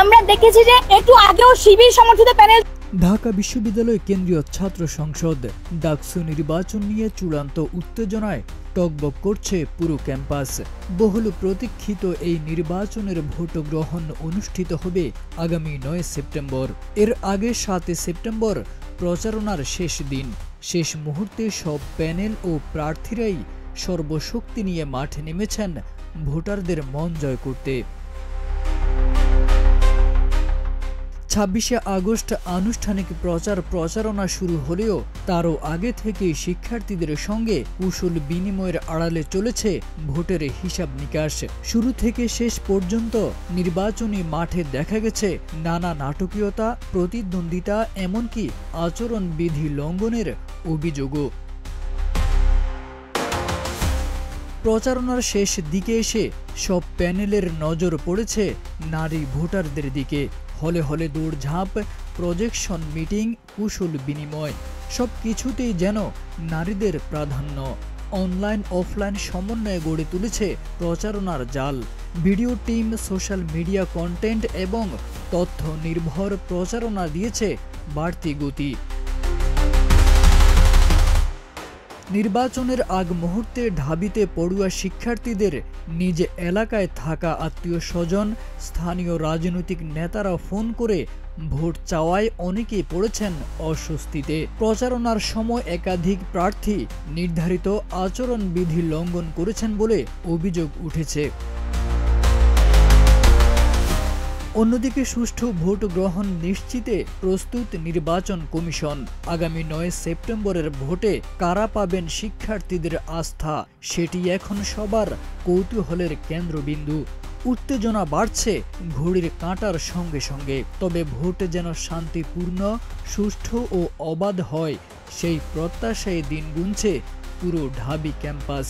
আমরা দেখেছি যে একটু আগেও শিবির সমর্থিত প্যানেল। ঢাকা বিশ্ববিদ্যালয় কেন্দ্রীয় ছাত্র সংসদ ডাকসু নির্বাচন নিয়ে চূড়ান্ত উত্তেজনায় টগবগ করছে পুরো ক্যাম্পাস। বহুল প্রতীক্ষিত এই নির্বাচনের ভোট গ্রহণ অনুষ্ঠিত হবে আগামী ৯ সেপ্টেম্বর। এর আগে ৭ সেপ্টেম্বর প্রচারণার শেষ দিন। শেষ মুহূর্তে সব প্যানেল ও প্রার্থীরাই সর্বশক্তি নিয়ে মাঠে নেমেছেন ভোটারদের মন জয় করতে। ২৬শে আগস্ট আনুষ্ঠানিক প্রচারণা শুরু হলেও তারও আগে থেকে শিক্ষার্থীদের সঙ্গে কুশল বিনিময়ের আড়ালে চলেছে ভোটের হিসাব নিকাশ। শুরু থেকে শেষ পর্যন্ত নির্বাচনী মাঠে দেখা গেছে নানা নাটকীয়তা, প্রতিদ্বন্দ্বিতা, এমনকি আচরণবিধি লঙ্ঘনের অভিযোগও। প্রচারণার শেষ দিকে এসে সব প্যানেলের নজর পড়েছে নারী ভোটারদের দিকে। হলে হলে দৌড়ঝাঁপ, প্রজেকশন মিটিং, কুশল বিনিময়, সব কিছুতেই যেন নারীদের প্রাধান্য। অনলাইন অফলাইন সমন্বয়ে গড়ে তুলেছে প্রচারণার জাল। Video team, social media content এবং তথ্য নির্ভর প্রচারণা দিয়েছে বাড়তি গতি। নির্বাচনের আগ মুহূর্তে ঢাবিতে পড়ুয়া শিক্ষার্থীদের নিজ এলাকায় থাকা আত্মীয় স্বজন, স্থানীয় রাজনৈতিক নেতারা ফোন করে ভোট চাওয়ায় অনেকেই পড়েছেন অস্বস্তিতে। প্রচারণার সময় একাধিক প্রার্থী নির্ধারিত আচরণবিধি লঙ্ঘন করেছেন বলে অভিযোগ উঠেছে। অন্যদিকে সুষ্ঠু ভোট গ্রহণ নিশ্চিতে প্রস্তুত নির্বাচন কমিশন। আগামী ৯ সেপ্টেম্বরের ভোটে কারা পাবেন শিক্ষার্থীদের আস্থা, সেটি এখন সবার কৌতূহলের কেন্দ্রবিন্দু। উত্তেজনা বাড়ছে ঘড়ির কাঁটার সঙ্গে সঙ্গে। তবে ভোট যেন শান্তিপূর্ণ, সুষ্ঠু ও অবাধ হয়, সেই প্রত্যাশায় দিন গুনছে পুরো ঢাবি ক্যাম্পাস।